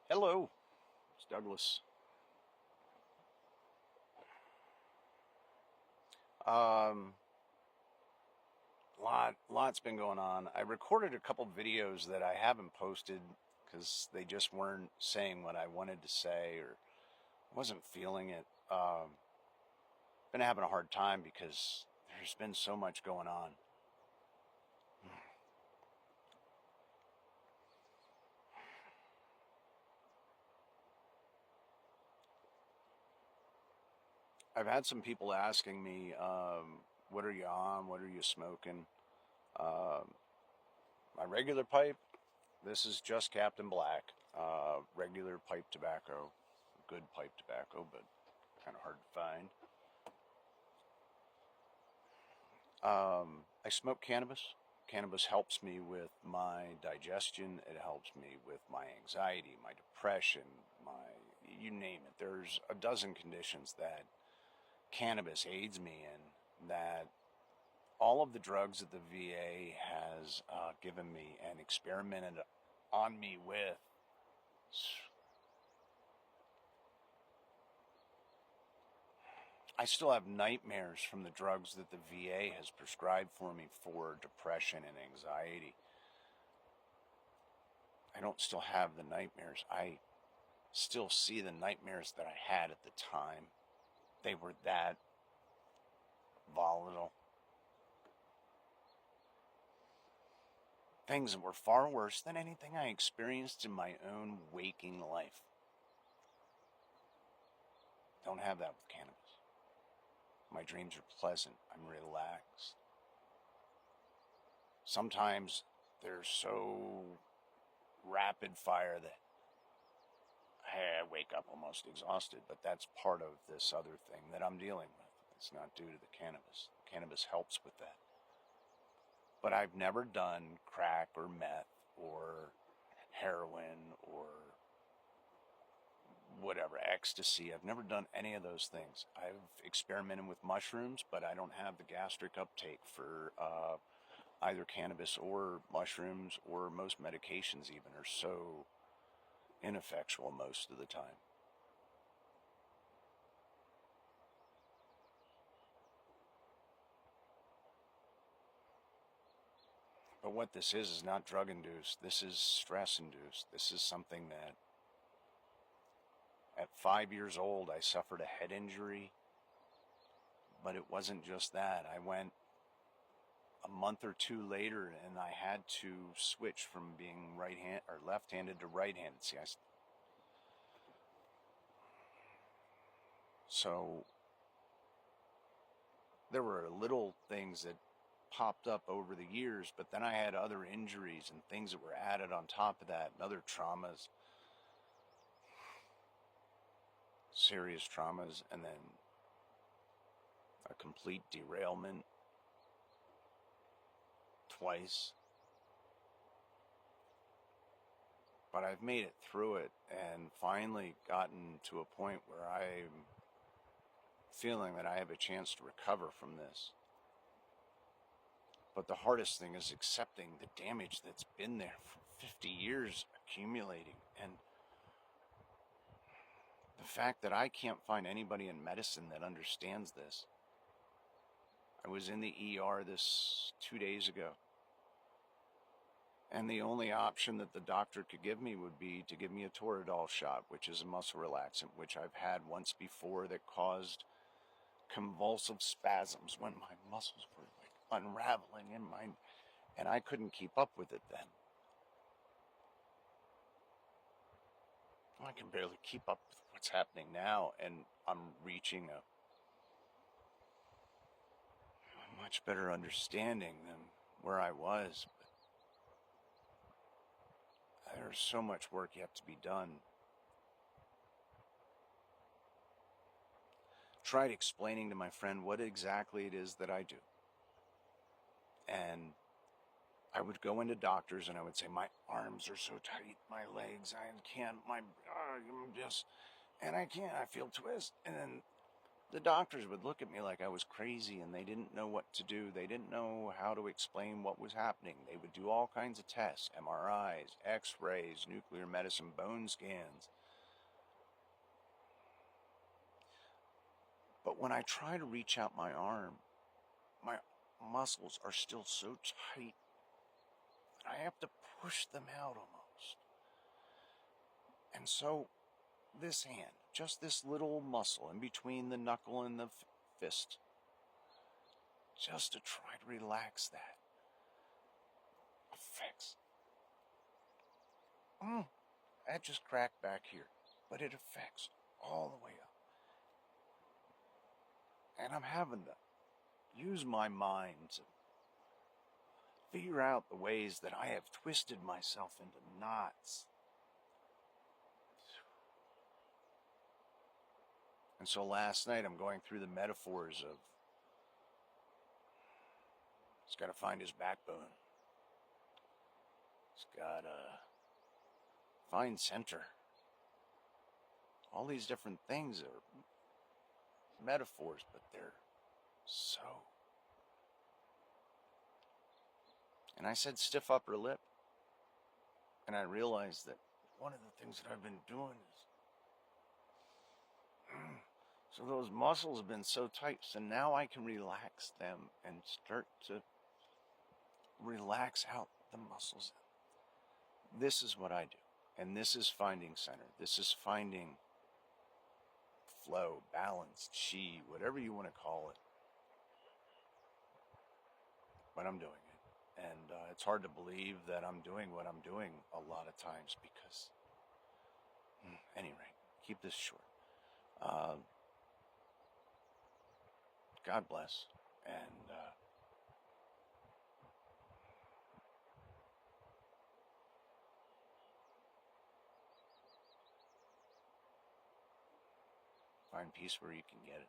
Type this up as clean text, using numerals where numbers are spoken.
Hello, it's Douglas. Um, lots been going on. I recorded a couple videos that I haven't posted because they just weren't saying what I wanted to say or wasn't feeling it. Been having a hard time because there's been so much going on. I've had some people asking me, "What are you on? What are you smoking?" Um, my regular pipe. This is just Captain Black. Regular pipe tobacco, good pipe tobacco, but kind of hard to find. I smoke cannabis. Cannabis helps me with my digestion. It helps me with my anxiety, my depression, my you name it. There's a dozen conditions that cannabis aids me in that all of the drugs that the VA has given me and experimented on me with. I still have nightmares from the drugs that the VA has prescribed for me for depression and anxiety. I don't still have the nightmares. I still see the nightmares that I had at the time. They were that volatile. Things that were far worse than anything I experienced in my own waking life. Don't have that with cannabis. My dreams are pleasant. I'm relaxed. Sometimes they're so rapid fire that I wake up almost exhausted, but that's part of this other thing that I'm dealing with. It's not due to the cannabis. Cannabis helps with that. But I've never done crack or meth or heroin or whatever, ecstasy. I've never done any of those things. I've experimented with mushrooms, but I don't have the gastric uptake for either cannabis or mushrooms, or most medications even are so ineffectual most of the time. But what this is not drug induced. This is stress induced. This is something that at 5 years old I suffered a head injury, but it wasn't just that. I went a month or two later and I had to switch from being right hand or left-handed to right-handed. So there were little things that popped up over the years, but then I had other injuries and things that were added on top of that, and other traumas, serious traumas, and then a complete derailment twice. But I've made it through it and finally gotten to a point where I'm feeling that I have a chance to recover from this. But the hardest thing is accepting the damage that's been there for 50 years accumulating, and the fact that I can't find anybody in medicine that understands this. I was in the ER this 2 days ago, and the only option that the doctor could give me would be to give me a Toradol shot, which is a muscle relaxant, which I've had once before, that caused convulsive spasms when my muscles were like unraveling in my, and I couldn't keep up with it then. I can barely keep up with what's happening now, and I'm reaching a much better understanding than where I was. But there's so much work yet to be done. Tried explaining to my friend what exactly it is that I do. And I would go into doctors and I would say, my arms are so tight, my legs, I can't, I'm just, and I can't, I feel twist. And then The doctors would look at me like I was crazy and they didn't know what to do. They didn't know how to explain what was happening. They would do all kinds of tests, MRIs, X-rays, nuclear medicine, bone scans. But when I try to reach out my arm, my muscles are still so tight that I have to push them out almost. And so this hand, just this little muscle in between the knuckle and the fist, just to try to relax that, affects. That just cracked back here, but it affects all the way up. And I'm having to use my mind to figure out the ways that I have twisted myself into knots. And so last night I'm going through the metaphors of he's got to find his backbone. He's got to find center. All these different things are metaphors, but they're so. And I said stiff upper lip. And I realized that one of the things that I've been doing is, so those muscles have been so tight, so now I can relax them and start to relax out the muscles. This is what I do. And this is finding center. This is finding flow, balance, chi, whatever you want to call it. But I'm doing it. And it's hard to believe that I'm doing what I'm doing a lot of times because, anyway, keep this short. God bless. And find peace where you can get it.